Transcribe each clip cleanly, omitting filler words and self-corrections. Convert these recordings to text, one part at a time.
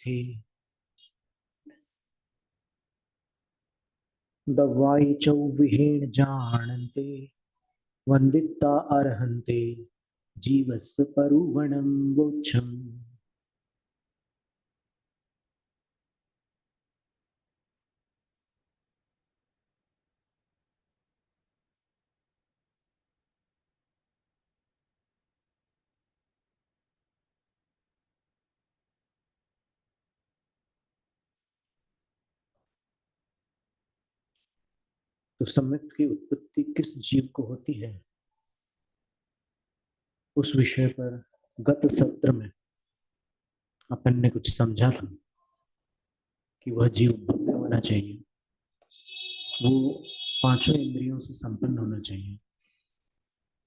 थी दवाई चौ विहेण जानते वंदिता अर्हन्ते जीवस्य परुवणं वोच्छम्। तो सम्यक की उत्पत्ति किस जीव को होती है, उस विषय पर गत सत्र में अपन ने कुछ समझा था कि वह जीव भव्य होना चाहिए, वो पांचों इंद्रियों से संपन्न होना चाहिए,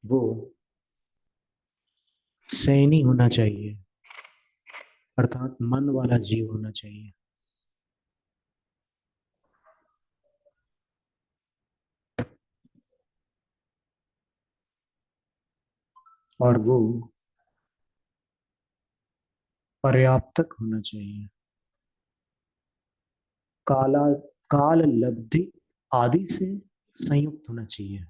वो सैनी होना चाहिए, अर्थात मन वाला जीव होना चाहिए, और वो पर्याप्तक होना चाहिए, काला काल लब्धि आदि से संयुक्त होना चाहिए।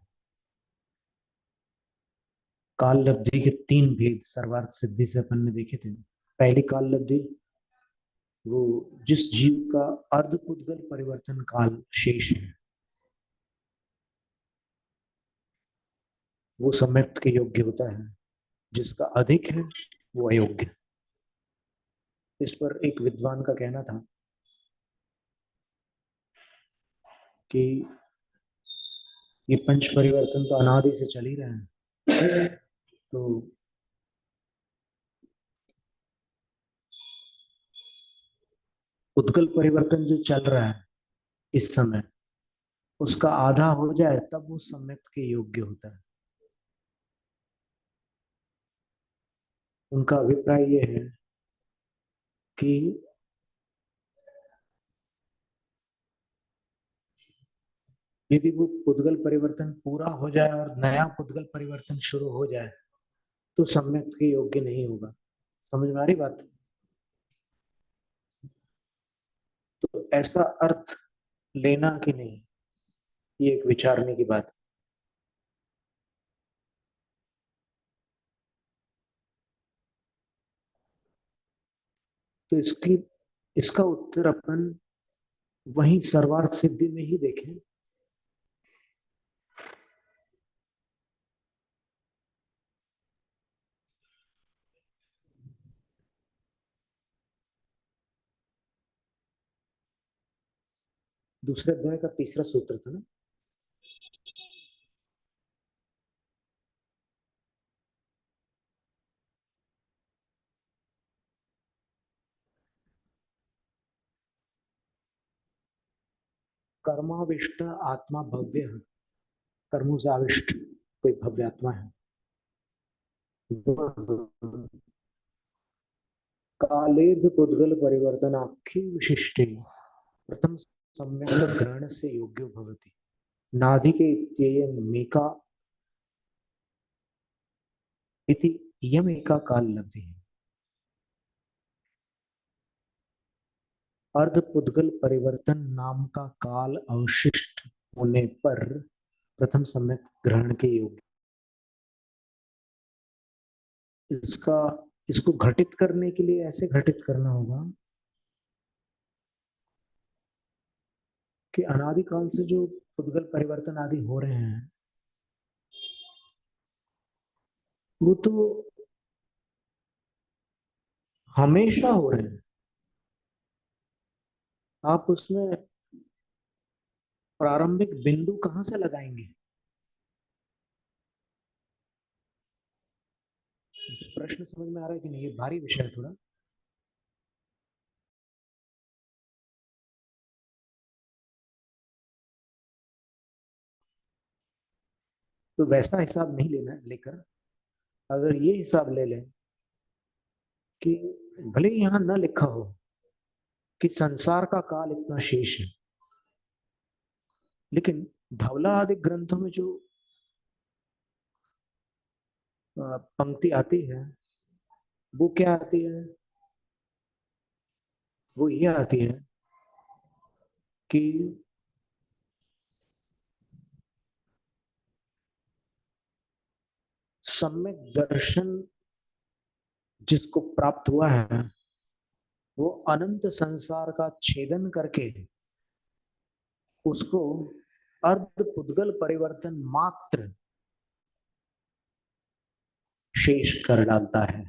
काल लब्धि के तीन भेद सर्वार्थ सिद्धि से अपन ने देखे थे। पहली काल लब्धि वो जिस जीव का अर्धपुद्गल परिवर्तन काल शेष है, वो सम्यक्त के योग्य होता है, जिसका अधिक है वो अयोग्य। इस पर एक विद्वान का कहना था कि ये पंच परिवर्तन तो अनादि से चल ही रहे हैं, तो उद्गल परिवर्तन जो चल रहा है इस समय, उसका आधा हो जाए तब वो सम्यक्त के योग्य होता है। उनका अभिप्राय ये है कि यदि वो पुद्गल परिवर्तन पूरा हो जाए और नया पुद्गल परिवर्तन शुरू हो जाए तो सम्यक्त के योग्य नहीं होगा। समझ में आ रही बात? तो ऐसा अर्थ लेना कि नहीं, ये एक विचारने की बात है। तो इसका उत्तर अपन वहीं सर्वार्थ सिद्धि में ही देखें। दूसरे अध्याय का तीसरा सूत्र था ना, कर्माविष्ट आत्मा भव्य है। कर्मों से आविष्ट कोई भव्य आत्मा है, कालेर्ध पुद्गल परिवर्तनाख्य विशिष्टे प्रथम सम्यक ग्रहण से योग्यो भवति। नाधिके इत्ययं मेका इति इयम एका काल लब्धि है। अर्ध पुद्गल परिवर्तन नाम का काल अवशिष्ट होने पर प्रथम सम्यक ग्रहण के योग्य। इसको घटित करने के लिए ऐसे घटित करना होगा कि अनादिकाल से जो पुद्गल परिवर्तन आदि हो रहे हैं वो तो हमेशा हो रहे हैं। आप उसमें प्रारंभिक बिंदु कहां से लगाएंगे? प्रश्न समझ में आ रहा है कि नहीं? ये भारी विषय है थोड़ा। तो वैसा हिसाब नहीं लेना लेकर, अगर ये हिसाब ले लें कि भले ही यहां न लिखा हो कि संसार का काल इतना शेष है, लेकिन धवला आदि ग्रंथों में जो पंक्ति आती है, वो क्या आती है? वो ये आती है कि सम्यक दर्शन जिसको प्राप्त हुआ है वो अनंत संसार का छेदन करके उसको अर्ध पुद्गल परिवर्तन मात्र शेष कर डालता है।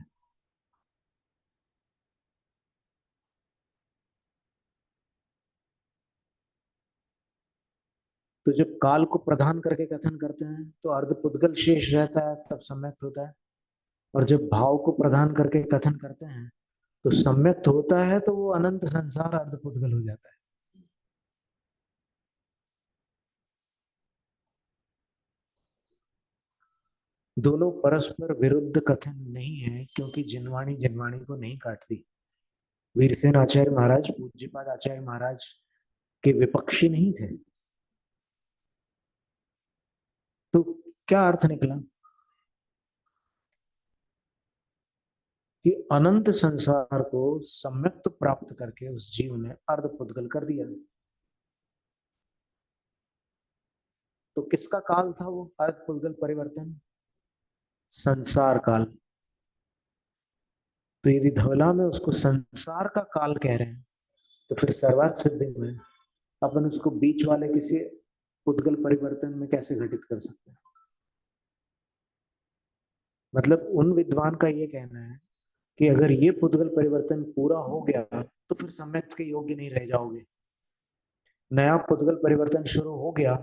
तो जब काल को प्रधान करके कथन करते हैं तो अर्ध पुद्गल शेष रहता है, तब सम्यक्त होता है। और जब भाव को प्रधान करके कथन करते हैं तो सम्यक्त होता है, तो वो अनंत संसार अर्ध पुद्गल हो जाता है। दोनों परस्पर विरुद्ध कथन नहीं है, क्योंकि जिनवाणी जिनवाणी को नहीं काटती। वीरसेन आचार्य महाराज पूज्यपाद आचार्य महाराज के विपक्षी नहीं थे। तो क्या अर्थ निकला कि अनंत संसार को सम्यक्त प्राप्त करके उस जीव ने अर्ध पुद्गल कर दिया। तो किसका काल था वो अर्ध पुद्गल परिवर्तन? संसार काल। तो यदि धवला में उसको संसार का काल कह रहे हैं, तो फिर सर्वार्थ सिद्धि में अपन उसको बीच वाले किसी पुद्गल परिवर्तन में कैसे घटित कर सकते हैं? मतलब उन विद्वान का ये कहना है कि अगर ये पुद्गल परिवर्तन पूरा हो गया तो फिर सम्यक्त के योग्य नहीं रह जाओगे। नया पुद्गल परिवर्तन शुरू हो गया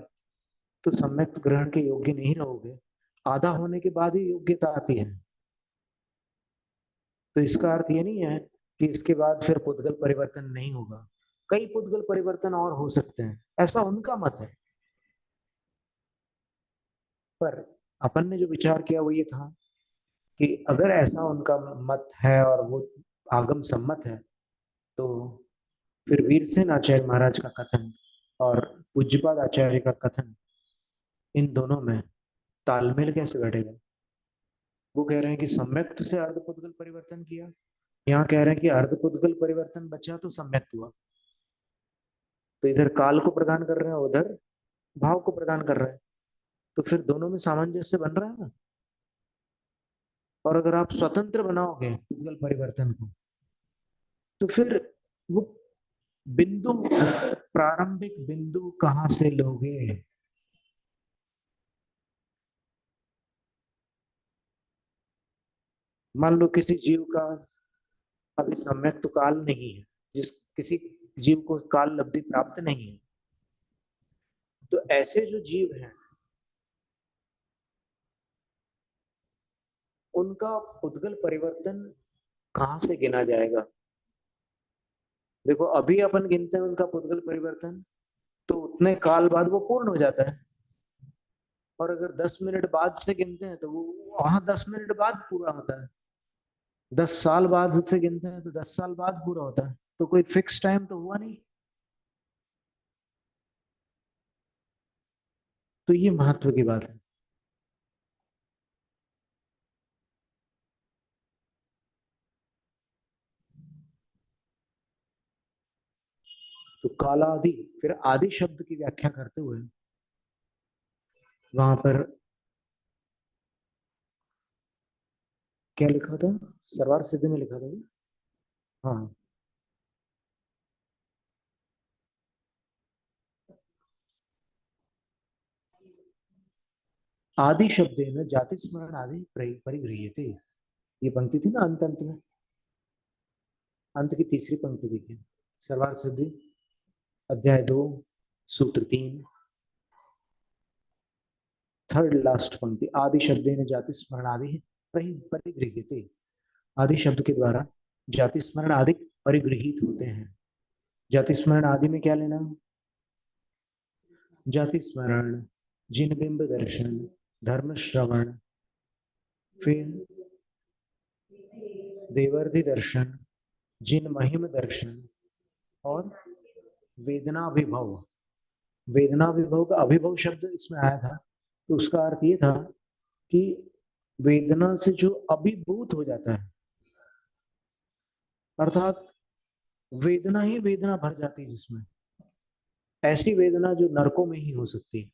तो सम्यक्त ग्रहण के योग्य नहीं रहोगे। आधा होने के बाद ही योग्यता आती है। तो इसका अर्थ ये नहीं है कि इसके बाद फिर पुद्गल परिवर्तन नहीं होगा। कई पुद्गल परिवर्तन और हो सकते हैं, ऐसा उनका मत है। पर अपन ने जो विचार किया वो ये था कि अगर ऐसा उनका मत है और वो आगम सम्मत है, तो फिर वीरसेन आचार्य महाराज का कथन और पूज्यपाद आचार्य का कथन, इन दोनों में तालमेल कैसे बैठेगा? वो कह रहे हैं कि सम्यक्त से अर्धपुद्गल परिवर्तन किया, यहाँ कह रहे हैं कि अर्धपुद्गल परिवर्तन बचा तो सम्यक्त हुआ। तो इधर काल को प्रदान कर रहे हैं, उधर भाव को प्रदान कर रहे हैं। तो फिर दोनों में सामंजस्य बन रहा है ना। और अगर आप स्वतंत्र बनाओगे पुद्गल परिवर्तन को, तो फिर वो बिंदु, प्रारंभिक बिंदु कहां से लोगे? मान लो किसी जीव का अभी सम्यक तो काल नहीं है, जिस किसी जीव को काल लब्धि प्राप्त नहीं है, तो ऐसे जो जीव हैं उनका पुद्गल परिवर्तन कहां से गिना जाएगा? देखो अभी अपन गिनते हैं उनका पुद्गल परिवर्तन, तो उतने काल बाद वो पूर्ण हो जाता है। और अगर 10 मिनट बाद से गिनते हैं तो वो वहां 10 मिनट बाद पूरा होता है। 10 साल बाद से गिनते हैं तो 10 साल बाद पूरा होता है। तो कोई फिक्स टाइम तो हुआ नहीं। तो ये महत्व की बात है। तो कालादि, फिर आदि शब्द की व्याख्या करते हुए वहां पर क्या लिखा था? सरवार सिद्धि में लिखा था ये? हाँ, आदि शब्द में जाति स्मरण आदि परिगृह्यते। ये पंक्ति थी ना अंत अंत में, अंत की तीसरी पंक्ति देखिए, सर्वार्थ सिद्धि अध्याय 2 सूत्र 3, थर्ड लास्ट पंक्ति, आदि शब्द में जाति स्मरण आदि परिगृह्यते। आदि शब्द के द्वारा जाति स्मरण आदि परिगृहित होते हैं। जाति स्मरण आदि में क्या लेना? जाति स्मरण, जिन बिंब दर्शन, धर्म श्रवण, फिर देवर्धि दर्शन, जिन महिम दर्शन, और वेदना विभव। वेदना विभव का अभिभव शब्द इसमें आया था, तो उसका अर्थ ये था कि वेदना से जो अभिभूत हो जाता है, अर्थात वेदना ही वेदना भर जाती है जिसमें, ऐसी वेदना जो नरकों में ही हो सकती है,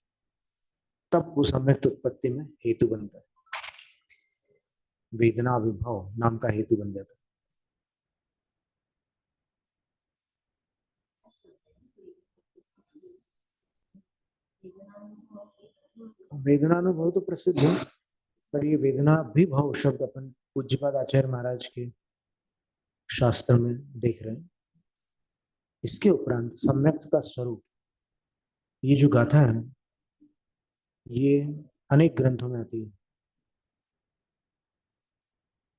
तब वो सम्यक उत्पत्ति में हेतु बनता है। वेदना विभव नाम का हेतु बन जाता है। वेदनानुभव तो प्रसिद्ध है, पर ये वेदना विभव शब्द अपन पूज्यपाद आचार्य महाराज के शास्त्र में देख रहे हैं। इसके उपरांत सम्यक्त का स्वरूप, ये जो गाथा है ये अनेक ग्रंथों में आती है,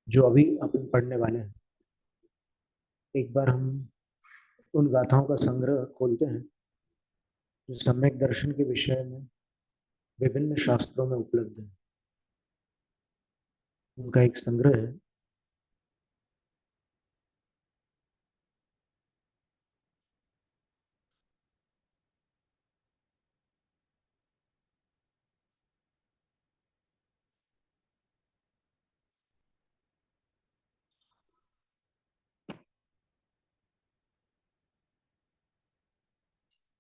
जो अभी अपन पढ़ने वाले हैं। एक बार हम उन गाथाओं का संग्रह खोलते हैं जो सम्यक दर्शन के विषय में विभिन्न शास्त्रों में उपलब्ध है। उनका एक संग्रह है।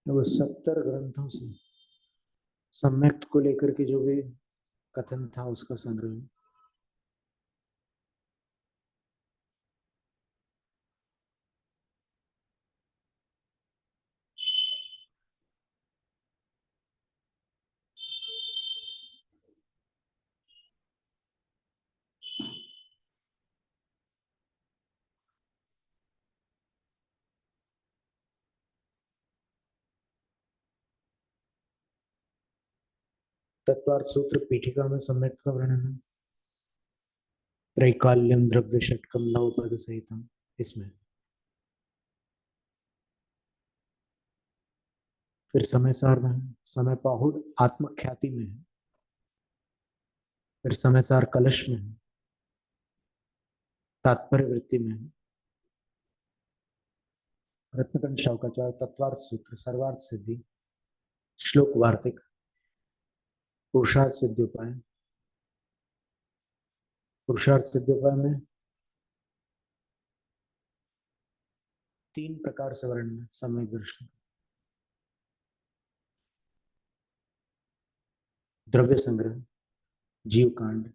वो 70 ग्रंथों से सम्यक्त को लेकर के जो भी कथन था उसका संग्रह है। तत्वार्थ सूत्र पीठिका में सम्यक्त का वर्णन है। त्रैकाल्यम द्रव्य षटकम नव पद सहितम, इसमें फिर समय सार में है, समय पाहुड़ आत्मख्याति में है, फिर समय सार कलश में है, तात्पर्य वृत्ति में है, रत्नकंठ शौकाचार्य तत्वार्थ सूत्र सर्वार्थ सिद्धि श्लोक वार्तिक पुरुषार्थ सिद्धि उपाय। पुरुषार्थ सिद्धि उपाय में 3 प्रकार से वर्णन है सम्यक दर्शन। द्रव्य संग्रह, जीव कांड,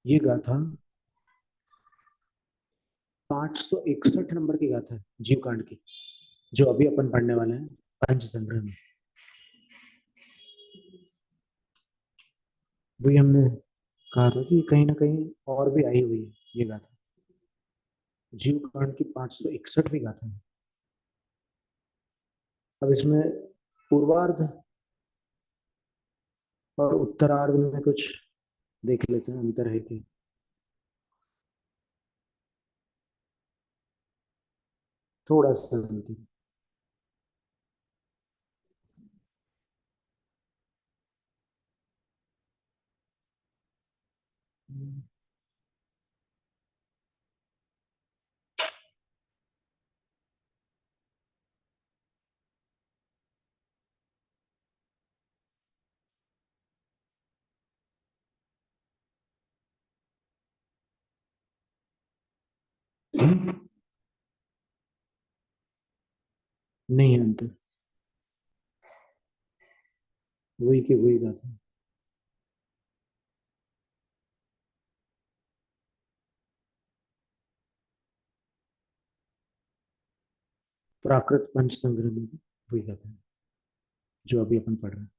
ये गाथा 561 नंबर की गाथा है जीव कांड की, जो अभी अपन पढ़ने वाले हैं पंच संग्रह में। वही हमने कहा था कि कहीं ना कहीं और भी आई हुई है ये गाथा। जीव कांड की 561वीं गाथा है। अब इसमें पूर्वार्ध और उत्तरार्ध में कुछ देख लेते हैं, अंतर है कि थोड़ा सा अंतर। नहीं है अंतर, वही की वही गाथा। प्राकृत पंच संग्रह में भी वही गाथा है जो अभी अपन पढ़ रहे हैं।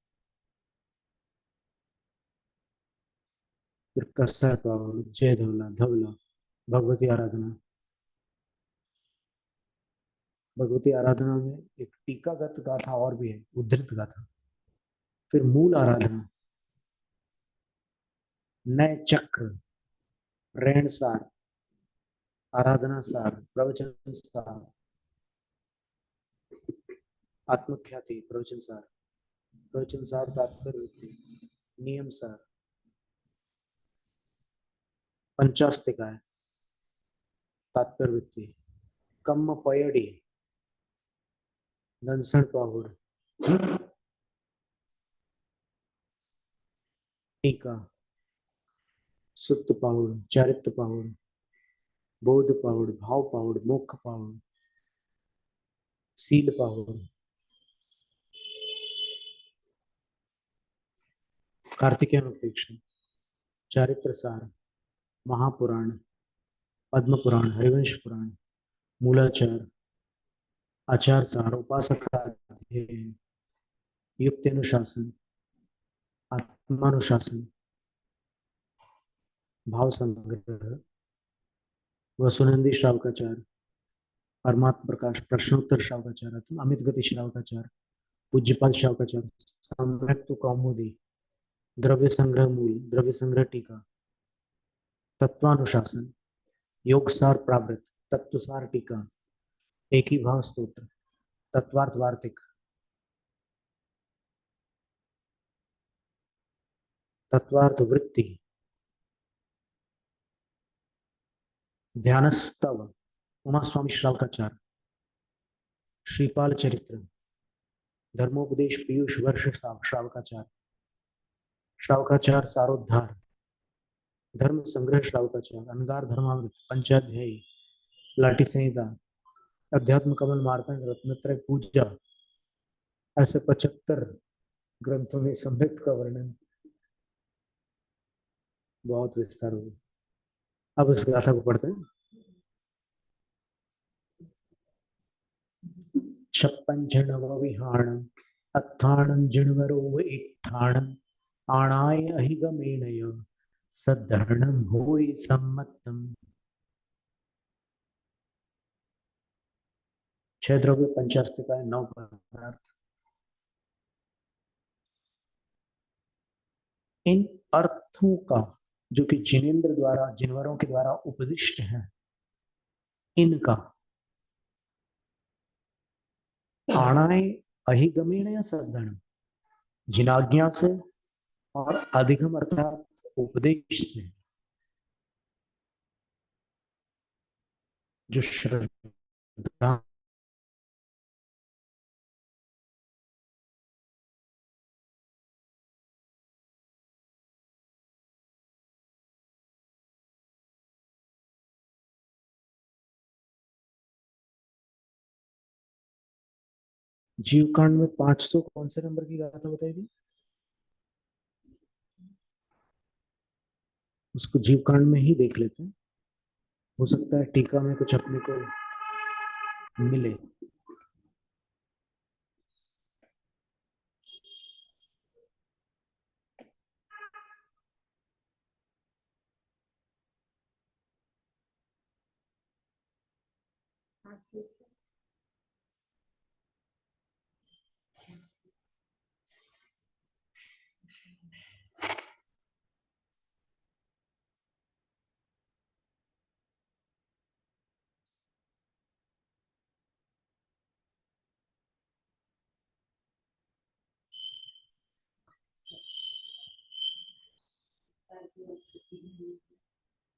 फिर कसर पावल, जय धवला धवला, भगवती आराधना। भगवती आराधना में एक टीकागत गाथा और भी है, उद्धृत गाथा। फिर मूल आराधना, नय चक्र, रेण सार, आराधना सार, प्रवचन सार, आत्मख्याति, प्रवचन सार, प्रवचन सार तात्पर्य वृत्ति, नियम सार, पंचास्तिकाय, तात्पर्य वृत्ति, कम्म पयड़ी, दंसण पाहुड़, टीका, सुप्त पाहुड़, चारित्र पाहुड़, बोध पाहुड़, भाव पाहुड़, मोक्ष पाहुड़, सील पाहुड़, कार्तिकेय अपेक्षा, चारित्र सार, महापुराण, पद्म पुराण, हरिवंश पुराण, मूलाचार, आचार सार, उपासक, युक्तानुशासन, आत्मानुशासन, भाव संग्रह, वसुनंदी श्रावकाचार, परमात्म प्रकाश, प्रश्नोत्तर श्रावकाचार, अमित गति श्रावकाचार, पूज्यपाद श्रावकाचार, सम्यक्त कौमुदी, द्रव्य संग्रह मूल, द्रव्य संग्रह टीका, तत्वानुशासन, योगसार प्रावृत, तत्वसार टीका, एक ही भाव स्तोत्र, तत्वार्थ वार्तिक, तत्वार्थ वृत्ति, ध्यानस्तव, उमा स्वामी श्रावकाचार, श्रीपाल चरित्र, धर्मोपदेश पीयूष वर्ष श्रावकाचार, श्रावकाचार सारोद्धार, धर्म संग्रह श्रावकाचार, अनगार धर्मामृत, पंचाध्यायी, लाठी संहिता, अध्यात्म कमल मार्तंड, रत्नत्रय पूजा, ऐसे 75 ग्रंथों में संयुक्त का वर्णन बहुत विस्तार हो। अब इस गाथा को पढ़ते हैं। 56 जणव विहाण अत्थाणं जिणवरो इट्ठाणं आणाय अहिगमेनय सद्धरणं होय सम्मतम्। 6 द्रव्य, 50 9 पदार्थ। इन अर्थों का जो कि जिनेन्द्र द्वारा, जिनवरों के द्वारा उपदिष्ट है, इनका आणाय अहिगमेन या सद्धरण, जिनाज्ञा से और अधिगम अर्थात उपदेश से, जो श्रद्धा जीवकांड में 500 कौन से नंबर की गाथा बताई थी? उसको जीवकांड में ही देख लेते हैं, हो सकता है टीका में कुछ अपने को मिले।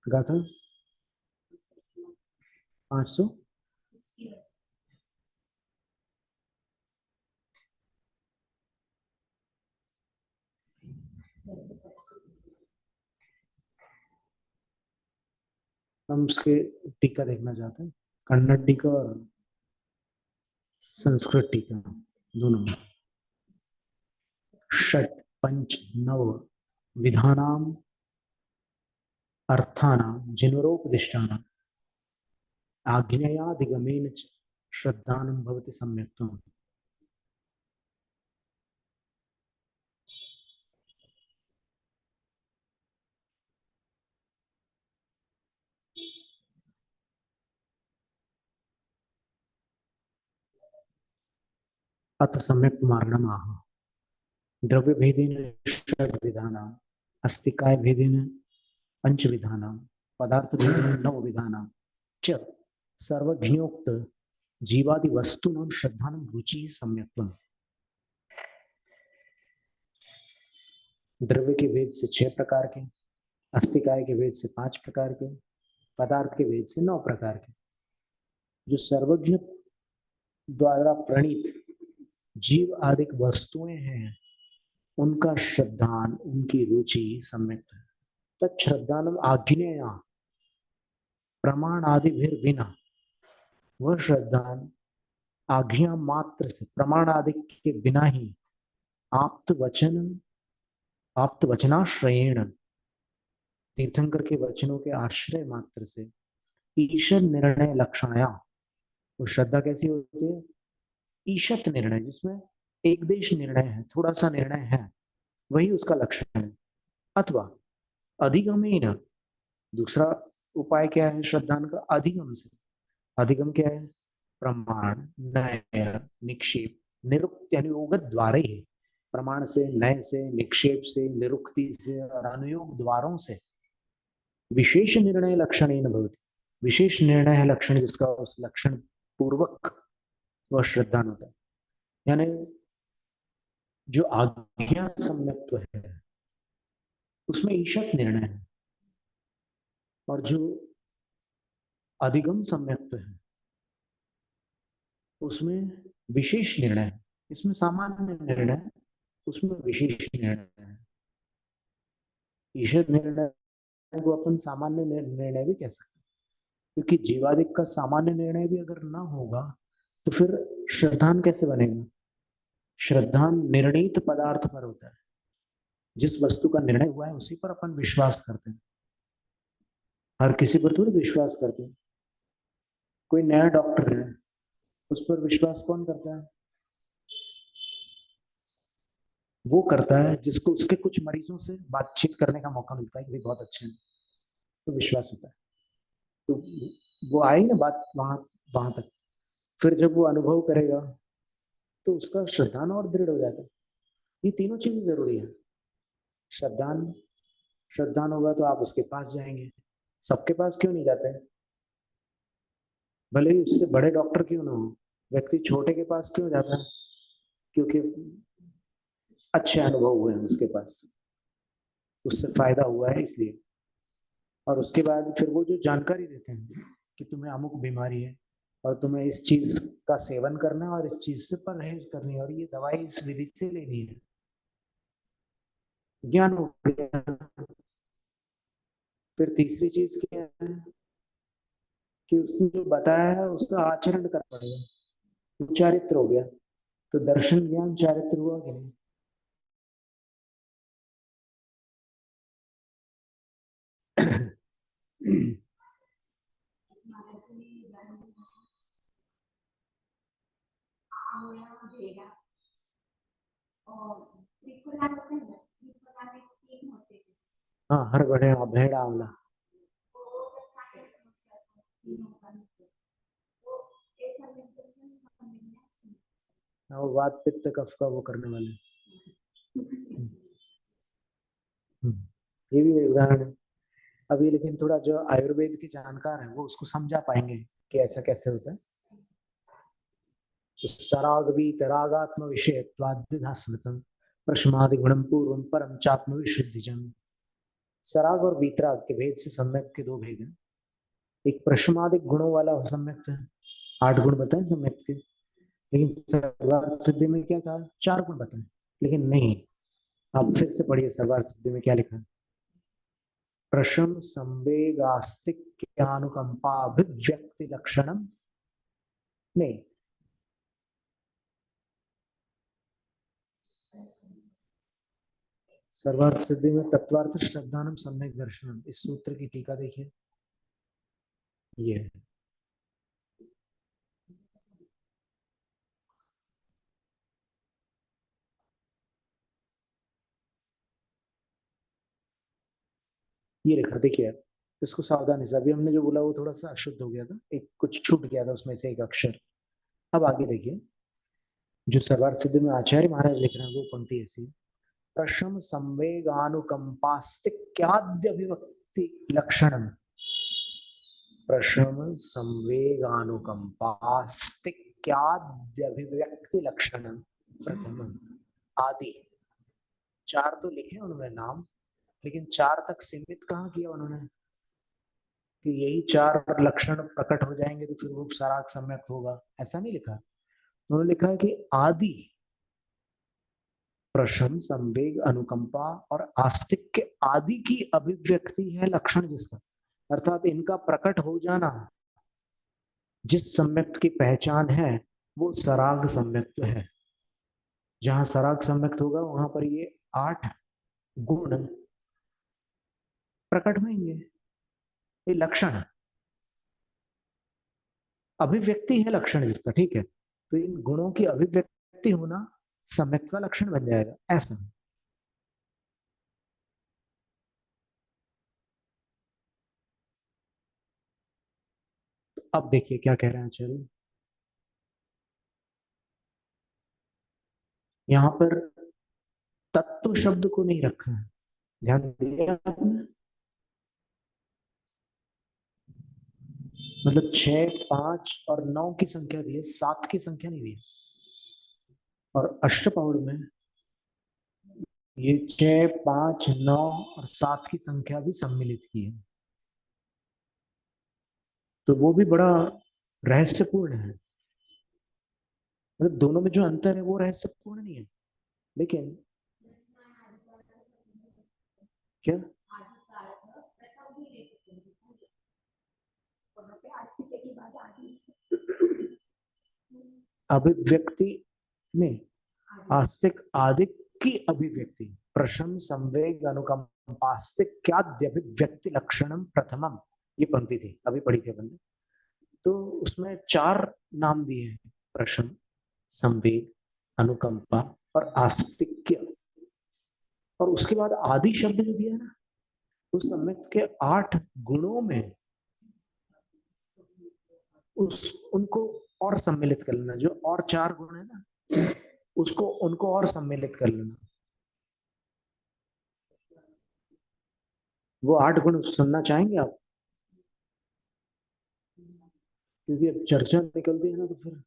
गाथा 500 हम उसके टीका देखना चाहते हैं, कन्नड़ टीका और संस्कृत टीका दोनों। षट पंच नव विधानाम अर्थानां जिनवरोपदिष्टानां आज्ञयाधिगमेन च श्रद्धानं भवति सम्यक्त्वम्। अथ सम्यक् मार्गणम् आह द्रव्य भेदेन षड् विधानाम्, अस्तिकाय भेदेन पंच विधानाम्, पदार्थ भेदेन 9 विधानाम् च सर्वज्ञोक्त जीवादि वस्तूनां श्रद्धानं रुचि सम्यक्त्वम्। द्रव्य के भेद से 6 प्रकार के, अस्तिकाय के भेद से 5 प्रकार के, पदार्थ के भेद से 9 प्रकार के, जो सर्वज्ञ द्वारा प्रणीत जीव आदि वस्तुएं हैं, उनका श्रद्धान, उनकी रुचि सम्यक है। तत्श्रद्धानम आज्ञेया प्रमाण आदि विना, वह श्रद्धान आज्ञा मात्र से, प्रमाण आदि के बिना ही आप्त वचनाश्रयेण, तीर्थंकर के वचनों के आश्रय मात्र से, ईश्वर निर्णय लक्षणया, वो श्रद्धा कैसी होती है? ईशत निर्णय, जिसमें एक देश निर्णय है, थोड़ा सा निर्णय है, वही उसका लक्षण है। अथवा अधिगमेन, दूसरा उपाय क्या है श्रद्धान का? अधिगम से। अधिगम क्या है? प्रमाण, नय, निक्षेप, निरुक्त यानी योगत द्वारे ही, प्रमाण से, नय से, निक्षेप से, निरुक्ति से और अनुयोग द्वारों से विशेष निर्णय लक्षण ही न भवति, विशेष निर्णय है लक्षण जिसका, उस लक्षण पूर्वक वह श्रद्धान होता है। यानी जो आज्ञा सम्यक्त्व है उसमें ईशत निर्णय है, और जो अधिगम सम्यक्त्व है उसमें विशेष निर्णय है। इसमें सामान्य निर्णय, उसमें विशेष निर्णय है। ईशत निर्णय को अपन सामान्य निर्णय भी कह सकते हैं, क्योंकि जीवादिक का सामान्य निर्णय भी अगर ना होगा तो फिर श्रद्धान कैसे बनेगा? श्रद्धान निर्णीत पदार्थ पर होता है, जिस वस्तु का निर्णय हुआ है उसी पर अपन विश्वास करते हैं, हर किसी पर थोड़ी विश्वास करते हैं। कोई नया डॉक्टर है, उस पर विश्वास कौन करता है? वो करता है जिसको उसके कुछ मरीजों से बातचीत करने का मौका मिलता है कि बहुत अच्छे हैं, तो विश्वास होता है। तो वो आई ना बात वहां वहां तक, फिर जब वो अनुभव करेगा तो उसका श्रद्धान और दृढ़ हो जाता है। ये तीनों चीजें जरूरी है। श्रद्धान, श्रद्धान होगा तो आप उसके पास जाएंगे। सबके पास क्यों नहीं जाते हैं? भले ही उससे बड़े डॉक्टर क्यों ना हो, व्यक्ति छोटे के पास क्यों जाता है? क्योंकि अच्छे अनुभव हुए हैं उसके पास, उससे फायदा हुआ है इसलिए। और उसके बाद फिर वो जो जानकारी देते हैं कि तुम्हें अमुक बीमारी है और तुम्हें इस चीज का सेवन करना है और इस चीज से परहेज करनी है और ये दवाई इस विधि से लेनी है, ज्ञान हो गया। फिर तीसरी चीज क्या है कि उसने जो बताया है उसका आचरण कर पड़ेगा, चारित्र हो गया। तो दर्शन ज्ञान चारित्र हुआ कि नहीं? हाँ, हर बड़े भेड़ा आंवला। वो वात पित्त कफ का वो करने वाले। ये भी उदाहरण है। अभी लेकिन थोड़ा जो आयुर्वेद के जानकार है वो उसको समझा पाएंगे कि ऐसा कैसे होता है। तो सराग भी तरागात्म विषय स्मृतम प्रश्मादि गुणम पूर्वम परम चात्म विशुद्धिजम। सराग और वीतराग के भेद से सम्यक के दो भेद हैं। एक प्रश्मादिक गुणों वाला सम्यक है, 8 गुण बताए सम्यक के, लेकिन सर्वार्थ सिद्धि में क्या कहा? 4 गुण बताए। लेकिन नहीं, आप फिर से पढ़िए सर्वार्थ सिद्धि में क्या लिखा है। प्रशम संवेगास्तिक्यानुकंपा अभिव्यक्ति लक्षणम, नहीं, सर्वार्थ सिद्धि में तत्वार्थ श्रद्धानम सम्यक दर्शनम, इस सूत्र की टीका देखिए। ये लिखा देखिए, इसको सावधानी से, अभी हमने जो बोला वो थोड़ा सा अशुद्ध हो गया था, एक कुछ छूट गया था उसमें से एक अक्षर। अब आगे देखिए, जो सर्वार्थ सिद्धि में आचार्य महाराज लिख रहे हैं वो पंक्ति ऐसी, प्रशम संवेगानुकंपास्तिक्याद्य अभिव्यक्ति लक्षणम। प्रशम संवेगानुकंपास्तिक्याद्य अभिव्यक्ति लक्षणम प्रथम आदि। 4 तो लिखे उन्होंने नाम, लेकिन 4 तक सीमित कहाँ किया उन्होंने कि यही 4 लक्षण प्रकट हो जाएंगे तो फिर वो सराग सम्यक होगा, ऐसा नहीं लिखा। उन्होंने लिखा है कि आदि प्रशम, संवेग, अनुकंपा और आस्तिक्य आदि की अभिव्यक्ति है लक्षण जिसका, अर्थात इनका प्रकट हो जाना जिस सम्यक्त की पहचान है वो सराग सम्यक्त है। जहां सराग सम्यक्त होगा वहां पर ये 8 गुण प्रकट होंगे। ये लक्षण है, अभिव्यक्ति है लक्षण जिसका, ठीक है। तो इन गुणों की अभिव्यक्ति होना सम्यक्त का लक्षण बन जाएगा, ऐसा। तो अब देखिए क्या कह रहे हैं आचार्य, यहाँ पर तत्व शब्द को नहीं रखा है, ध्यान दिया आपने? मतलब 6, 5 और 9 की संख्या दी है, 7 की संख्या नहीं दी है। और अष्टपौड़ में ये 6, 5, 9 और 7 की संख्या भी सम्मिलित की है। तो वो भी बड़ा रहस्यपूर्ण है। मतलब दोनों में जो अंतर है वो रहस्यपूर्ण नहीं है, लेकिन क्या अभिव्यक्ति में आस्तिक आदिक की अभिव्यक्ति, प्रशम, संवेग, अनुकंपास्तिक क्या अभिव्यक्ति लक्षणम प्रथमम, ये पंक्ति थी अभी पढ़ी थी अपन ने। तो उसमें 4 नाम दिए हैं, प्रशम, संवेग, अनुकंपा और आस्तिक्य। और उसके बाद आदि शब्द जो दिया है ना, उस सम्यक्त के 8 गुणों में उस उनको और सम्मिलित कर लेना, जो और 4 गुण है ना उसको उनको और सम्मिलित कर लेना। वो 8 गुण सुनना चाहेंगे आप? क्योंकि अब चर्चा निकलती है ना तो फिर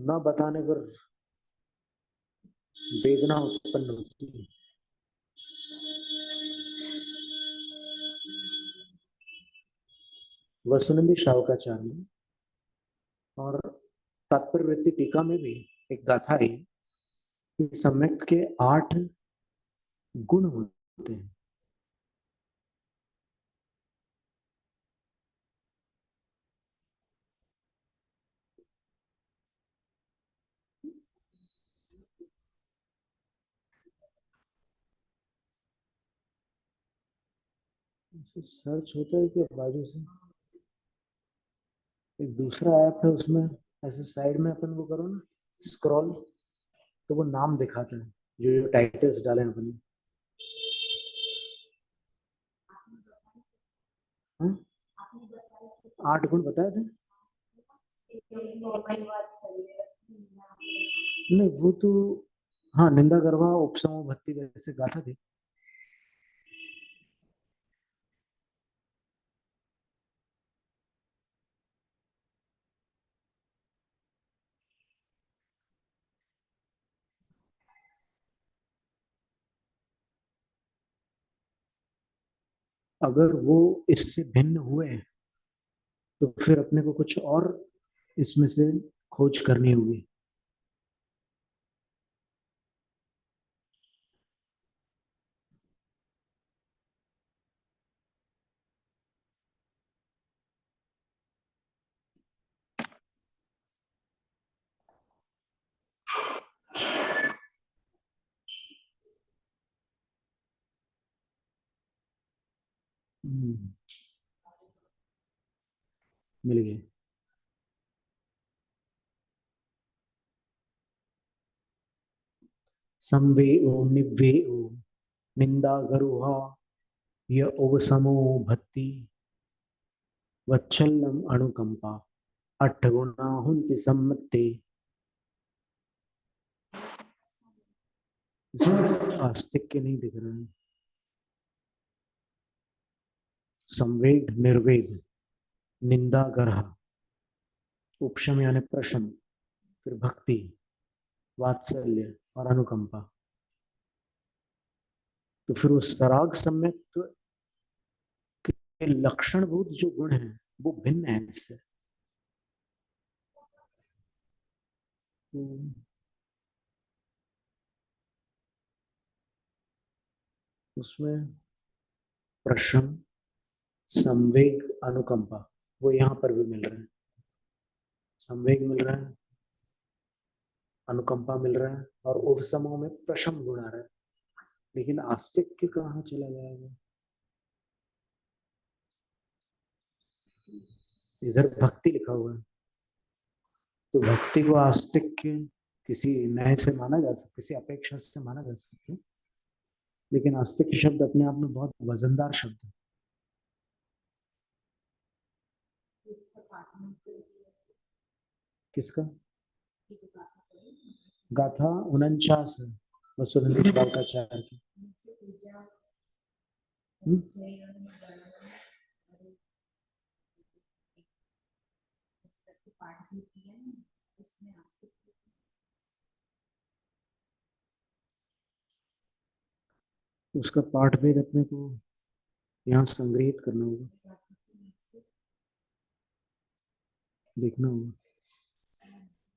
न बताने पर वेदना उत्पन्न होती है। वसुनंदी शावकाचार्य में और तात्पर्य टीका में भी एक गाथा है कि सम्यक्त के 8 गुण होते हैं। सर्च होता है कि बाजू से एक दूसरा ऐप है, उसमें ऐसे साइड में अपन वो करो ना स्क्रॉल, तो वो नाम दिखाता है जो जो टाइटल्स डाले हैं अपन ने। हाँ? 8 गुण बताए थे। नहीं वो तो, हाँ, निंदा गर्वा उपसम भक्ति वैसे गाथा थी। अगर वो इससे भिन्न हुए तो फिर अपने को कुछ और इसमें से खोज करनी होगी। मिल गए। संवेओ निवेओ निंदा गरुहा य उपसमो भक्ति वच्छलम अनुकंपा अठ गुणा हुंति सम्मते। इसमें आस्तिक के नहीं दिख रहे हैं। संवेग, निर्वेद, निंदा गर्ह, उपशम यानी प्रशम, फिर भक्ति, वात्सल्य और अनुकंपा। तो फिर वो सराग सम्यक के लक्षणभूत जो गुण हैं वो भिन्न है इससे। उसमें प्रशम, संवेग, अनुकंपा, वो यहाँ पर भी मिल रहे हैं। संवेग मिल रहा है, अनुकंपा मिल रहा है, और उपसमों में प्रशम गुण आ रहा है। लेकिन आस्तिक्य कहाँ चला जाएगा? इधर भक्ति लिखा हुआ है, तो भक्ति को आस्तिक्य किसी नए से माना जा सकता, किसी अपेक्षा से माना जा सकता है, लेकिन आस्तिक शब्द अपने आप में बहुत वजनदार शब्द है। किसका? गाथा 49 है वसुधेव बालकाचार्य की। हम्म? उसका पाठ भेद अपने को यहाँ संग्रहित करना होगा, देखना होगा।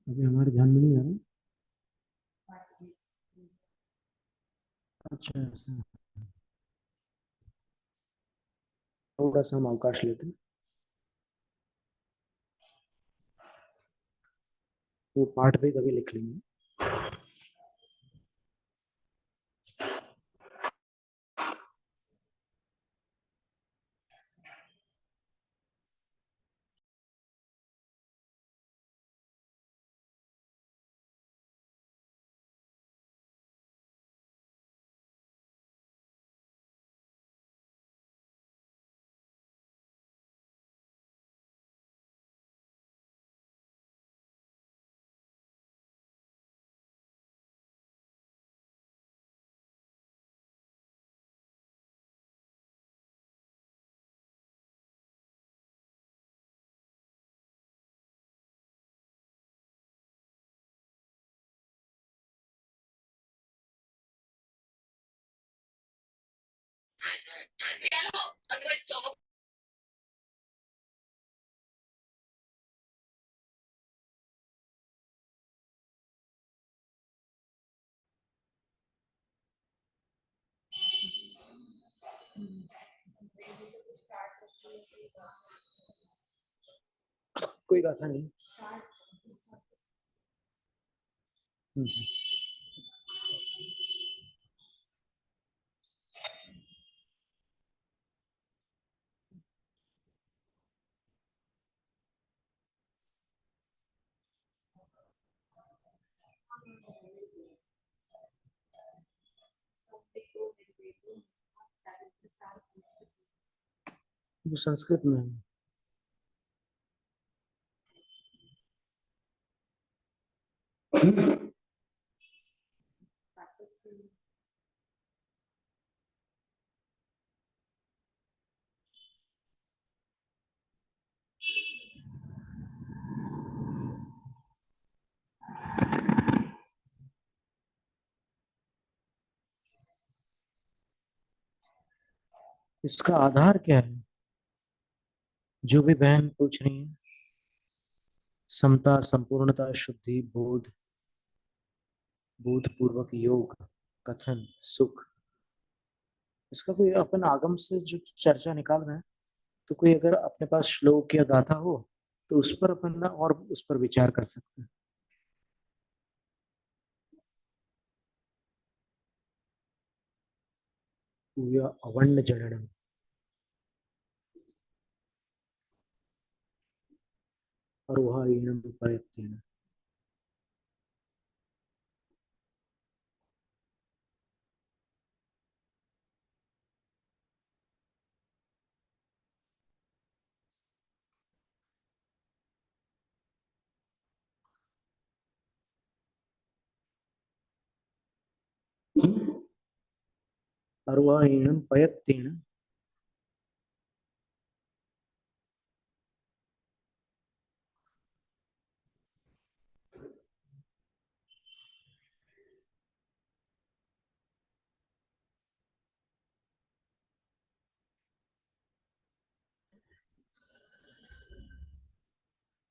अभी हमारे ध्यान में नहीं आ रहा। अच्छा, ऐसा थोड़ा सा हम अवकाश लेते हैं, वो पाठ भेद अभी लिख लेंगे। कोई गाथा नहीं। हम्म। वो संस्कृत में है। इसका आधार क्या है? जो भी बहन पूछ रही है, समता, संपूर्णता, शुद्धि, बोध, बोध पूर्वक योग, कथन, सुख, इसका कोई अपन आगम से जो चर्चा निकाल रहे हैं, तो कोई अगर अपने पास श्लोक या गाथा हो तो उस पर अपन ना और उस पर विचार कर सकते हैं। या अवर्ण जननम, और वह ईणम प्रयत्न। और वह ईणम प्रयत्न।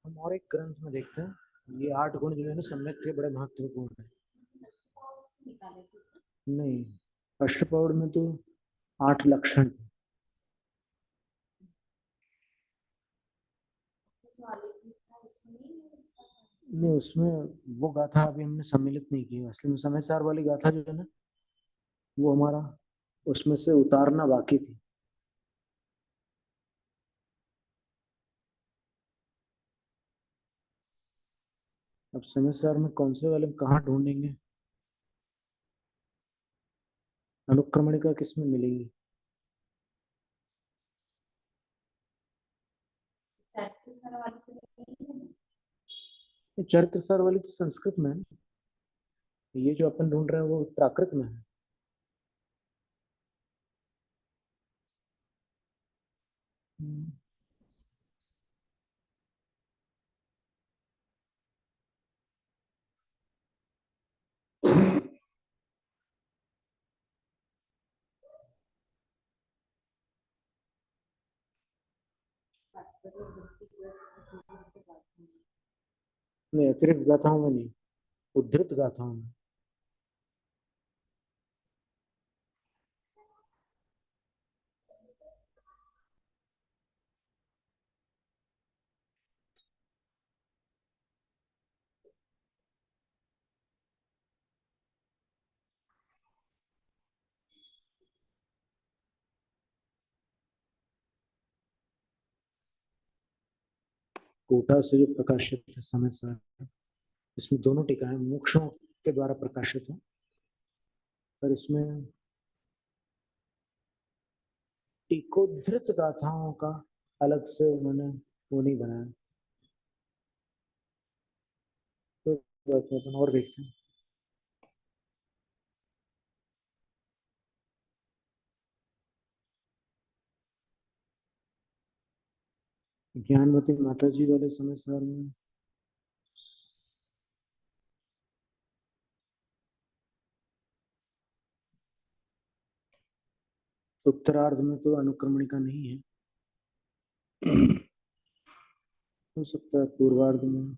हम और एक ग्रंथ में देखते हैं, ये 8 गुण जो है ना सम्यक के बड़े महत्वपूर्ण है। नहीं, अष्टपौड़ में तो 8 लक्षण थे। नहीं, उसमें वो गाथा अभी हमने सम्मिलित नहीं की। असली में समय सार वाली गाथा जो है ना, वो हमारा उसमें से उतारना बाकी थी। अब समय सार में कौन से वाले कहाँ ढूंढेंगे? अनुक्रमणिका किसमें मिलेगी? ये चरित्र सार वाली तो संस्कृत में है। ये जो अपन ढूंढ रहे हैं वो प्राकृत में है। हम्म। नहीं, अतिरिक्त गाथाओं में नहीं, उद्धृत गाथाओं में। कोटा से जो प्रकाशित है समय सार, इसमें दोनों टीकाएं मोक्षों के द्वारा प्रकाशित है, पर इसमें टीकोद्धृत गाथाओं का अलग से उन्होंने वो नहीं बनाया। तो बात है, अपन और देखते हैं। ज्ञानवती माता जी वाले समय सार में उत्तरार्ध में तो अनुक्रमणिका नहीं है। हो सकता है पूर्वार्ध में।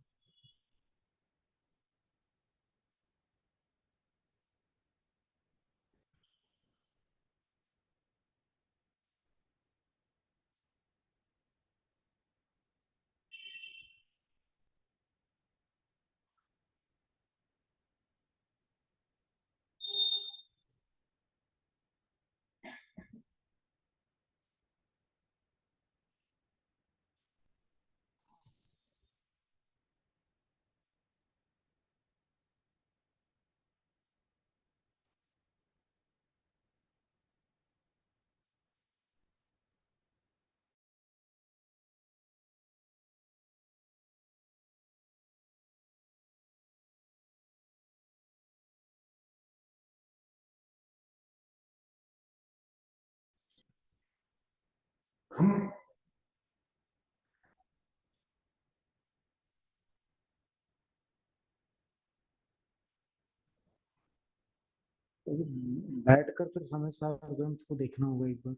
बैठ कर फिर समय सार ग्रंथ को देखना होगा एक बार।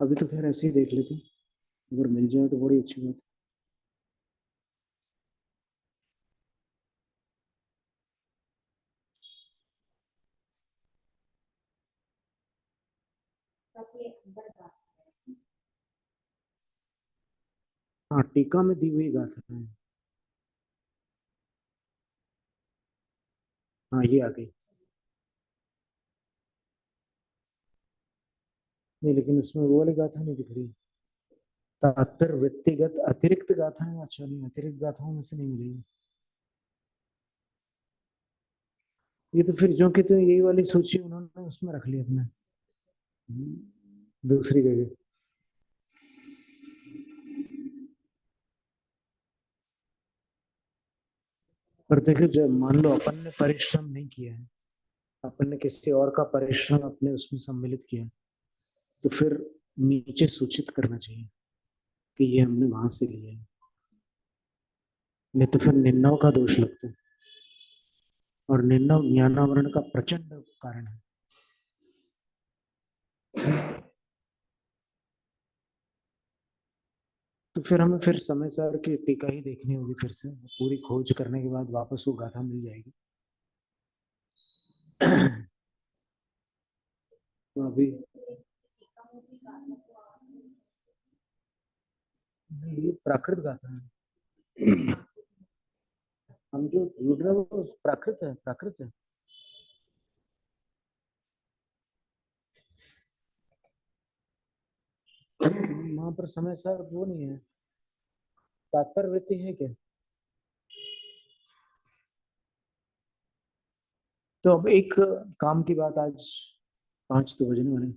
अभी तो खैर ऐसे ही देख लेते हैं, अगर मिल जाए तो बड़ी अच्छी बात है। हाँ, टीका में दी हुई गाथा है। हाँ, ये आ गई। नहीं, लेकिन उसमें वो वाली गाथा नहीं दिख रही। तात्पर्य व्यक्तिगत अतिरिक्त गाथाएं, अच्छा नहीं, अतिरिक्त गाथाओं में से नहीं मिलेगी। ये तो फिर जो कि तो यही वाली सूची उन्होंने उसमें रख ली अपने दूसरी जगह। पर देखो, जब मान लो अपन ने परिश्रम नहीं किया है, अपन ने किसी और का परिश्रम अपने उसमें सम्मिलित किया है, तो फिर नीचे सूचित करना चाहिए कि ये हमने वहां से लिया है। नहीं तो फिर निन्दाओं का दोष लगता है, और निन्दा ज्ञानावरण का प्रचंड कारण है। तो फिर हमें फिर समय सार की टीका ही देखनी होगी, फिर से पूरी खोज करने के बाद वापस वो गाथा मिल जाएगी। तो अभी ये प्राकृत गाथा है। हम जो ढूंढ रहे हैं वो प्राकृत है, प्राकृत है। वहां पर समय सर वो नहीं है, तात्पर्य वृत्ति है क्या? तो अब एक काम की बात, आज 5 तो बजने वाले,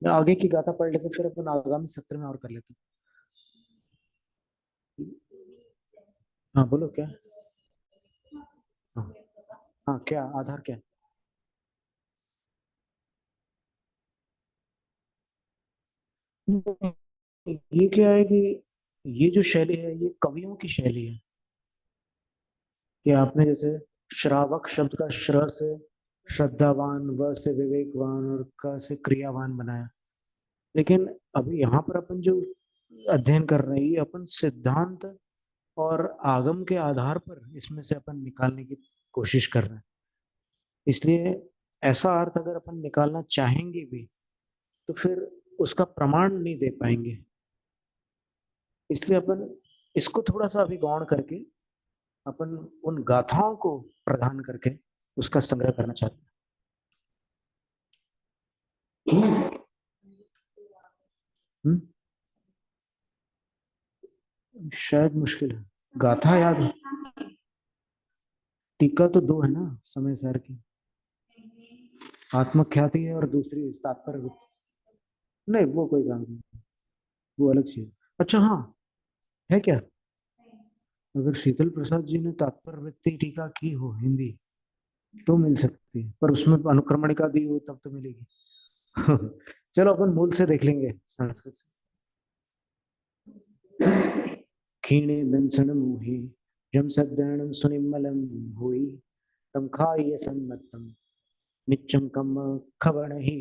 मैं आगे की गाथा पढ़ लेते फिर अपन आगामी सत्र में और कर लेते। हाँ बोलो क्या। हाँ हाँ, क्या आधार क्या? ये क्या है कि ये जो शैली है ये कवियों की शैली है, कि आपने जैसे श्रावक शब्द का श्र से श्रद्धावान, व से विवेकवान और क से क्रियावान बनाया। लेकिन अभी यहाँ पर अपन जो अध्ययन कर रहे हैं ये अपन सिद्धांत और आगम के आधार पर इसमें से अपन निकालने की कोशिश कर रहे हैं। इसलिए ऐसा अर्थ अगर अपन निकालना चाहेंगे भी तो फिर उसका प्रमाण नहीं दे पाएंगे। इसलिए अपन इसको थोड़ा सा अभी गौण करके अपन उन गाथाओं को प्रदान करके उसका संग्रह करना चाहते हैं। शायद मुश्किल है, गाथा याद है। टीका तो दो है ना, समय सर की, आत्मख्याति है और दूसरी तात्पर्य वृत्ति। नहीं वो कोई काम नहीं, वो अलग चीज। अच्छा हाँ, है क्या? अगर शीतल प्रसाद जी ने तात्पर्य वृत्ति टीका की हो हिंदी तो मिल सकती है, पर उसमें अनुक्रमणिका दी हो तब तो मिलेगी। चलो अपन मूल से देख लेंगे संस्कृत से। क्षीणे दंसनम मुहि जम सद्दनम सुनिमलम हुई तम खाय सन्मत्तम निच्चम कम खवण ही।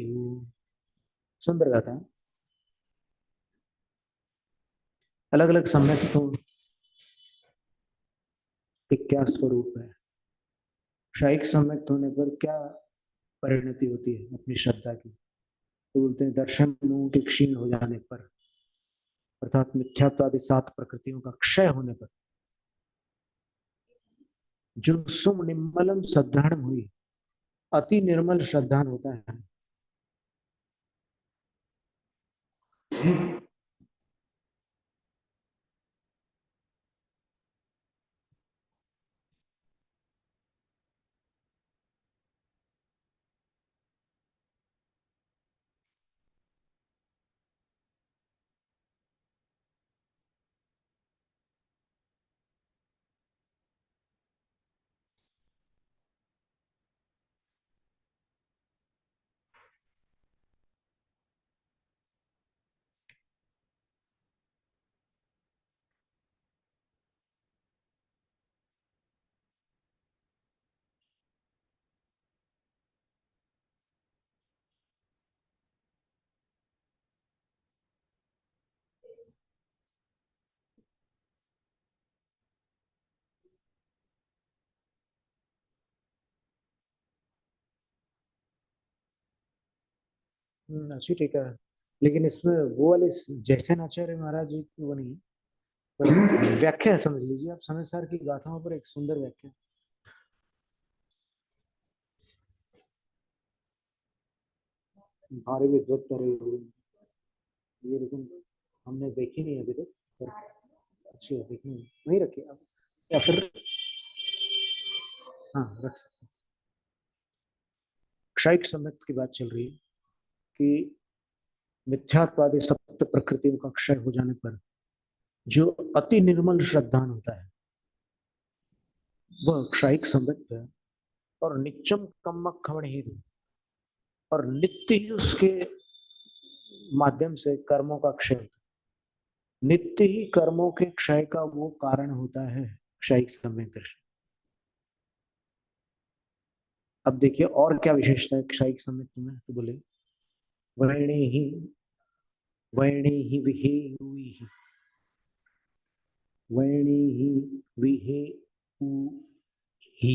सुंदर गाथा। अलग अलग सम्यक के क्या स्वरूप है, शायिक सम्यक होने पर क्या परिणति होती है अपनी श्रद्धा की। तो बोलते हैं दर्शन मुंह के क्षीण हो जाने पर, अर्थात मिथ्यात्वादि 7 प्रकृतियों का क्षय होने पर, जो सुम निम्मलम सद्धारण हुई, अति निर्मल श्रद्धान होता है। अच्छी टीका है, लेकिन इसमें वो वाले जैसे आचार्य महाराज जी की वो नहीं है, पर व्याख्या समझ लीजिए आप, समय सार की गाथाओं पर एक सुंदर व्याख्या। भारी विद्वत रही हुई, ये लेकिन हमने देखी नहीं अभी तक, पर अच्छी है, देखनी है। वही रखिए आप, या फिर हाँ रख सकते हैं। क्षयिक सम्यक की बात चल रही है कि मिथ्यात्वादी सप्त प्रकृतियों का क्षय हो जाने पर जो अति निर्मल श्रद्धान होता है वह क्षयिक सम्यक है। और नित्यम कम्मक खवण ही, और नित्य ही उसके माध्यम से कर्मों का क्षय होता है। नित्य ही कर्मों के क्षय का वो कारण होता है क्षयिक सम्यक दृष्टि। अब देखिए और क्या विशेषता है क्षयिक सम्यक में, तो बोले वैणे ही, वैणे ही विहे हुई, वैणे ही विहे उ ही,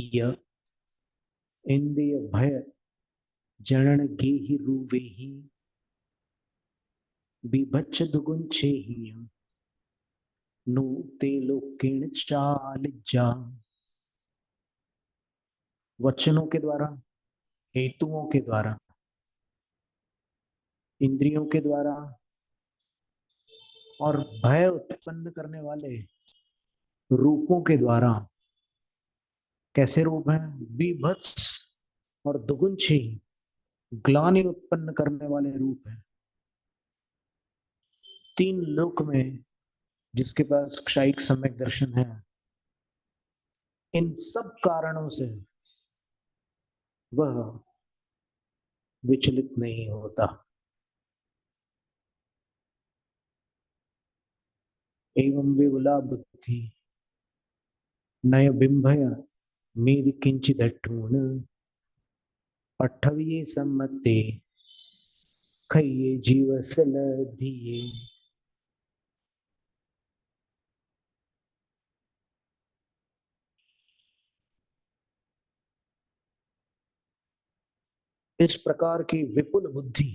इंद्रिय भय जणन गेहि रूवेहि बीभत्स दुगुन छेहि नु ते लोकेण चाल जा। वचनों के द्वारा, हेतुओं के द्वारा, इंद्रियों के द्वारा और भय उत्पन्न करने वाले रूपों के द्वारा। कैसे रूप हैं? बीभत्स और दुगुंछी, ग्लानि उत्पन्न करने वाले रूप हैं। तीन लोक में जिसके पास क्षयिक सम्यक दर्शन है, इन सब कारणों से वह विचलित नहीं होता। एवं विबुला बुद्धि नय बिंभय मेद किंचिदठून पठविये सम्मते खइये जीवसल दिए। इस प्रकार की विपुल बुद्धि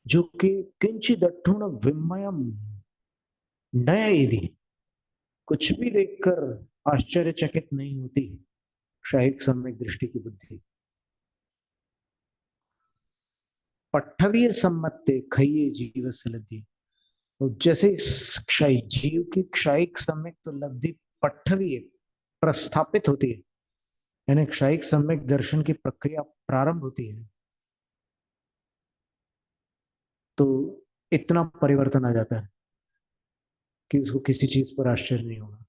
जो कि किंचिदठूण विमयम नय यदि कुछ भी देखकर आश्चर्यचकित नहीं होती, क्षयिक सम्यक दृष्टि की बुद्धि। पठवीय सम्मत्ते खइये जीव सलधि। तो जैसे इस क्षय जीव की क्षयिक सम्यक तो लब्धि पठवीय प्रस्थापित होती है, यानी क्षयिक सम्यक दर्शन की प्रक्रिया प्रारंभ होती है, तो इतना परिवर्तन आ जाता है कि उसको किसी चीज पर आश्चर्य नहीं होगा।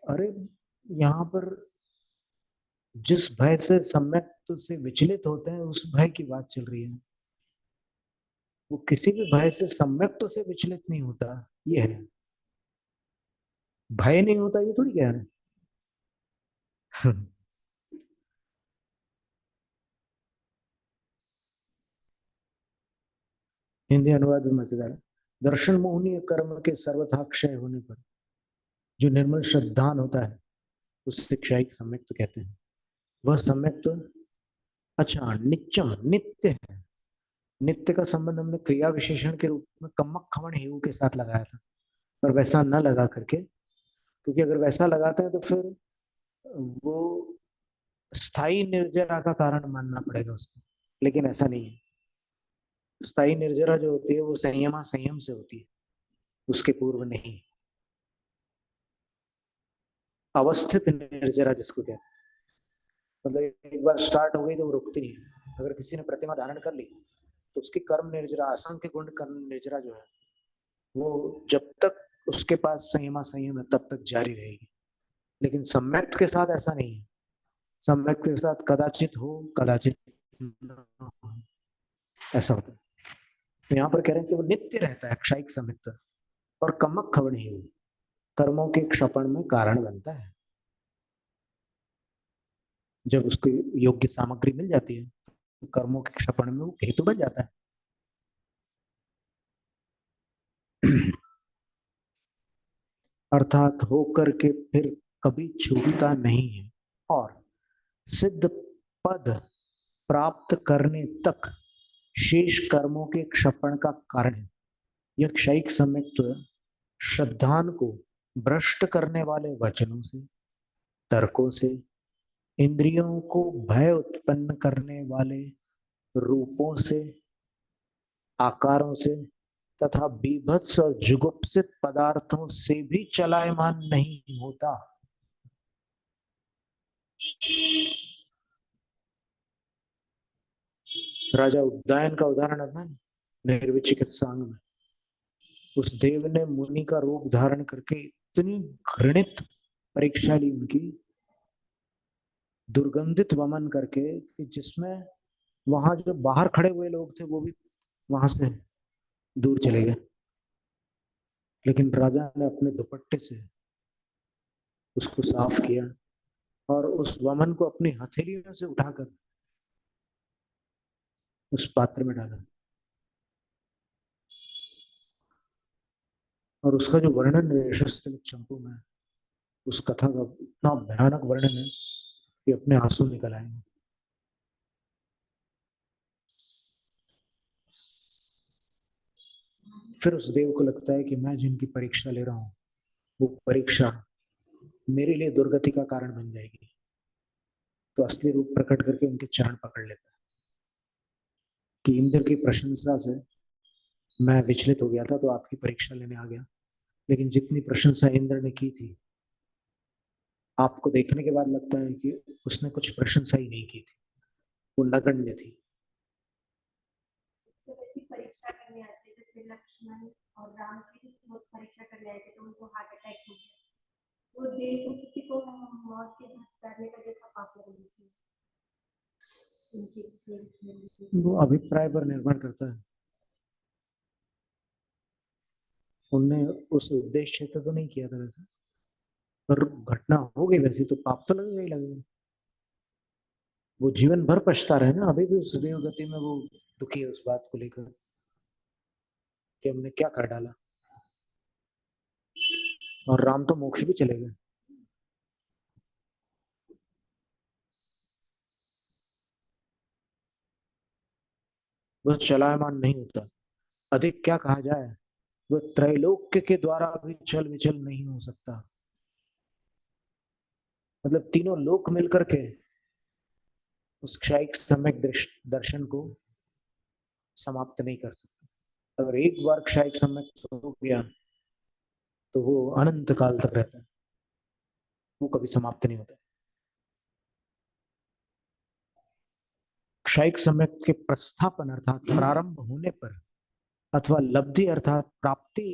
अरे यहाँ पर जिस भय से सम्यक से विचलित होते हैं उस भय की बात चल रही है। वो किसी भी भय से सम्यक से विचलित नहीं होता, ये है। भय नहीं होता ये थोड़ी कह रहे हैं। हिंदी अनुवाद भी मजेदार है। दर्शन मोहनीय कर्म के सर्वथा क्षय होने पर जो निर्मल श्रद्धान होता है उससे क्षयिक सम्यक्त कहते हैं। वह सम्यक्त अच्छा नित्यम नित्य है। नित्य का संबंध हमने क्रिया विशेषण के रूप में कम्मक खमण हेऊ के साथ लगाया था, पर वैसा न लगा करके, क्योंकि अगर वैसा लगाते हैं तो फिर वो स्थायी निर्जरा का कारण मानना पड़ेगा उसको, लेकिन ऐसा नहीं है। स्थायी निर्जरा जो होती है वो संयमा संयम से होती है, उसके पूर्व नहीं। अवस्थित निर्जरा जिसको कहते हैं, मतलब एक बार स्टार्ट हो गई तो वो रुकती नहीं है। अगर किसी ने प्रतिमा धारण कर ली तो उसकी कर्म निर्जरा, असंख्य गुण कर्म निर्जरा जो है वो जब तक उसके पास संयमा संयम है तब तक जारी रहेगी। लेकिन सम्यक्त के साथ ऐसा नहीं है। सम्यक्त के साथ कदाचित हो कदाचित न हो, ऐसा होता है। तो यहाँ पर कह रहे हैं कि वो नित्य रहता है क्षयिक सम्यक्त, और कमक खबर नहीं हुई, कर्मों के क्षपण में कारण बनता है। जब उसको योग्य सामग्री मिल जाती है तो कर्मों के क्षपण में वो हेतु बन जाता है। अर्थात होकर के फिर कभी छूटता नहीं है और सिद्ध पद प्राप्त करने तक शेष कर्मों के क्षपण का कारण है। यह क्षयिक सम्यक्त श्रद्धान को भ्रष्ट करने वाले वचनों से, तर्कों से, इंद्रियों को भय उत्पन्न करने वाले रूपों से, आकारों से तथा बीभत्स और जुगुप्सित पदार्थों से भी चलायमान नहीं होता। राजा उद्दायन का उदाहरण है ना, निर्विचिकित्सांग में। उस देव ने मुनि का रूप धारण करके इतनी घृणित परीक्षा ली उनकी, दुर्गंधित वमन करके, कि जिसमें वहां जो बाहर खड़े हुए लोग थे वो भी वहां से दूर चले गए। लेकिन राजा ने अपने दुपट्टे से उसको साफ किया और उस वमन को अपनी हथेलियों से उठाकर उस पात्र में डाला। और उसका जो वर्णन है यशस्थित चंपू में, उस कथा का इतना भयानक वर्णन है कि अपने आंसू निकल आएंगे। फिर उस देव को लगता है कि मैं जिनकी परीक्षा ले रहा हूँ वो परीक्षा मेरे लिए दुर्गति का कारण बन जाएगी, तो असली रूप प्रकट करके उनके चरण पकड़ लेता है कि इंद्र की प्रशंसा से मैं विचलित हो गया था, तो आपकी परीक्षा लेने आ गया। लेकिन जितनी प्रशंसा इंद्र ने की थी, आपको देखने के बाद लगता है कि उसने कुछ प्रशंसा ही नहीं की थी, वो नगण्य थी। जब ऐसी परीक्षा करने आते जैसे लक्ष्मण और राम की भी बहुत परीक्षा करने आए थे तो उनको हार्ट अटैक हो गया, वो देश में किसी को मौत के घाट उतारने का जैसा पाप लगना चाहिए। वो अभिप्राय पर निर्भर करता है। उनने उस उद्देश्य से तो नहीं किया था वैसे, पर घटना हो गई वैसी तो पाप तो लगेगा ही लगेगा। वो जीवन भर पछता रहे ना, अभी भी उस देव गति में वो दुखी है उस बात को लेकर कि हमने क्या कर डाला। और राम तो मोक्ष भी चले गए। वह चलायमान नहीं होता। अधिक क्या कहा जाए, वह त्रैलोक्य के द्वारा भी चल विचल नहीं हो सकता। मतलब तीनों लोक मिलकर के उस क्षयिक सम्यक दर्शन को समाप्त नहीं कर सकते। अगर एक बार क्षयिक सम्यक हो गया तो वो अनंत काल तक रहता है, वो कभी समाप्त नहीं होता। क्षयिक सम्यक के प्रस्थापन अर्थात प्रारंभ होने पर अथवा लब्धि अर्थात प्राप्ति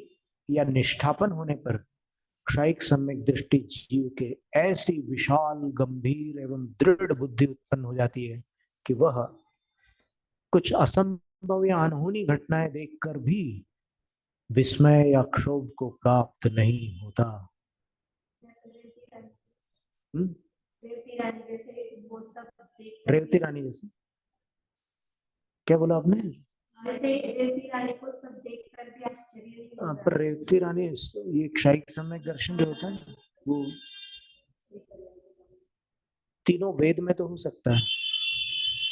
या निष्ठापन होने पर क्षयिक सम्यक दृष्टि जीव के ऐसी विशाल गंभीर एवं दृढ़ बुद्धि उत्पन्न हो जाती है कि वह कुछ असंभव या अनहोनी घटनाएं देखकर भी विस्मय या क्षोभ को प्राप्त नहीं होता। रेवती रानी जैसे क्या बोला आपने? जैसे रेवती रानी को सब देखकर भी आश्चर्य नहीं होता। पर रेवती रानी ये क्षयिक समय दर्शन जो होता है वो तीनों वेद में तो हो सकता है,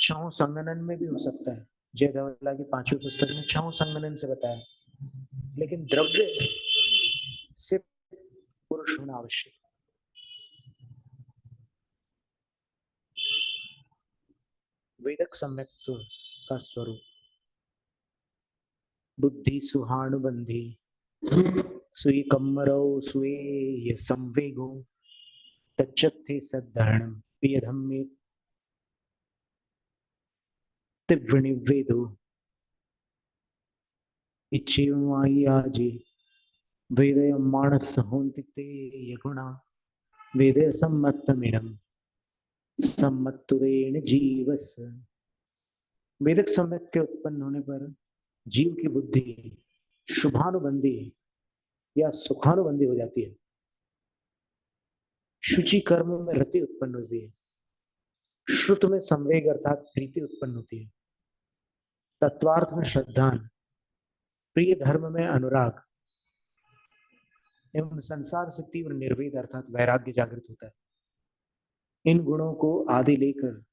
छहों संगणन में भी हो सकता है। जय धवला की पांचवी पुस्तक में छहों संगणन से बताया, लेकिन द्रव्य से पुरुष होना आवश्यक। वेदक सम्यक्त्व का स्वरूप बुद्धि सुहानुबंधी सुई कम्मरौ स्वेय संवेगो तच्चत्थे सद्धरणम प्रियधम्मे तिव्रनिवेदो इच्छेवायाजी वेदय मानस होन्ति ते यगुणा वेदय सम्मतमिदं सम्मत्तुरेण जीवस। वेदक सम्यक के उत्पन्न होने पर जीव की बुद्धि शुभानुबंधी या सुखानुबंधी हो जाती है। शुचि कर्म में रति उत्पन्न होती है, श्रुत में संवेग अर्थात प्रीति उत्पन्न होती है, तत्वार्थ में श्रद्धान, प्रिय धर्म में अनुराग एवं संसार से तीव्र निर्वेद अर्थात वैराग्य जागृत होता है। इन गुणों को आदि लेकर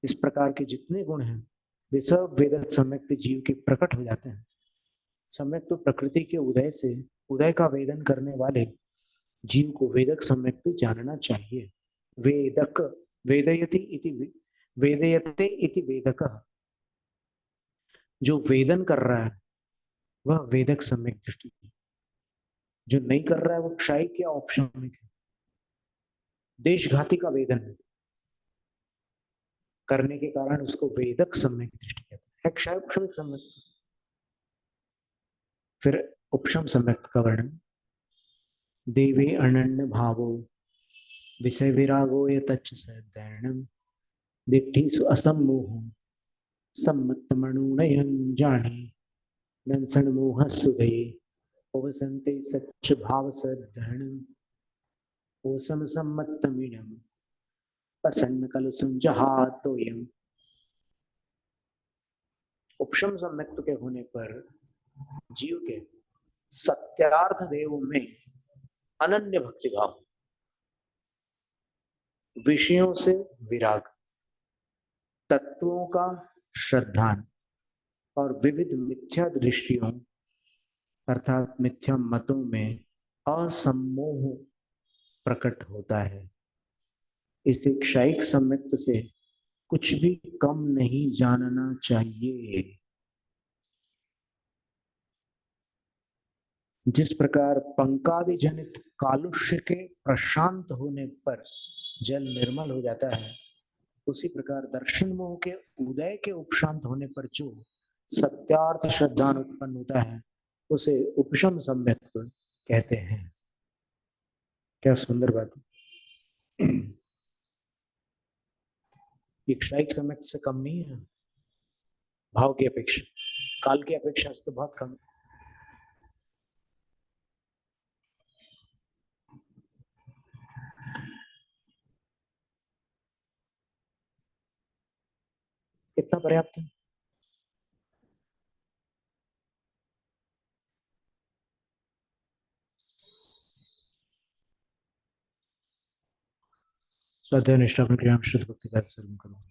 इस प्रकार के जितने गुण हैं वे सब वेदक सम्यक्त जीव के प्रकट हो जाते हैं। सम्यक्त तो प्रकृति के उदय से उदय का वेदन करने वाले जीव को वेदक सम्यक्त जानना चाहिए। वेदक वेदयति इति वेदयते इति वेदकः, जो वेदन कर रहा है वह वेदक सम्यक दृष्टि है, जो नहीं कर रहा है वो क्षयिक या औपशमिक है। देशघाती का वेदन करने के कारण उसको वेदक सम्यक दृष्टि कहते हैं। क्षय उपशमिक सम्यक। फिर उपशम सम्यक का वर्णन, देवे अनन्य भावो विषय विरागो ये तच्च सदैणम दिट्ठिसु असम्मोह सम्मत मणुनयन जाने दंसन मोह सुधे उपसंते सच्च भाव सद्धरणम ओसम सम्मतमिडम प्रसन्न कलुषम जहातोयम। उपशम सम्यक्त के होने पर जीव के सत्यार्थ देव में अनन्य भक्ति भाव, विषयों से विराग, तत्वों का श्रद्धान और विविध मिथ्या दृष्टियों अर्थात मिथ्या मतों में असम्मोह प्रकट होता है। इसे क्षयिक सम्यक्त से कुछ भी कम नहीं जानना चाहिए। जिस प्रकार पंकादि जनित कालुष्य के प्रशांत होने पर जल निर्मल हो जाता है, उसी प्रकार दर्शन मोह के उदय के उपशांत होने पर जो सत्यार्थ श्रद्धान उत्पन्न होता है उसे उपशम सम्यक्त कहते हैं। क्या सुंदर बात है। ये क्षयिक सम्यक्त से कम नहीं है, भाव की अपेक्षा, काल की अपेक्षा से तो बहुत कम। इतना पर्याप्त है। स्वाध्याय निष्ठा प्रक्रिया शुद्ध भक्ति का सर्व करो।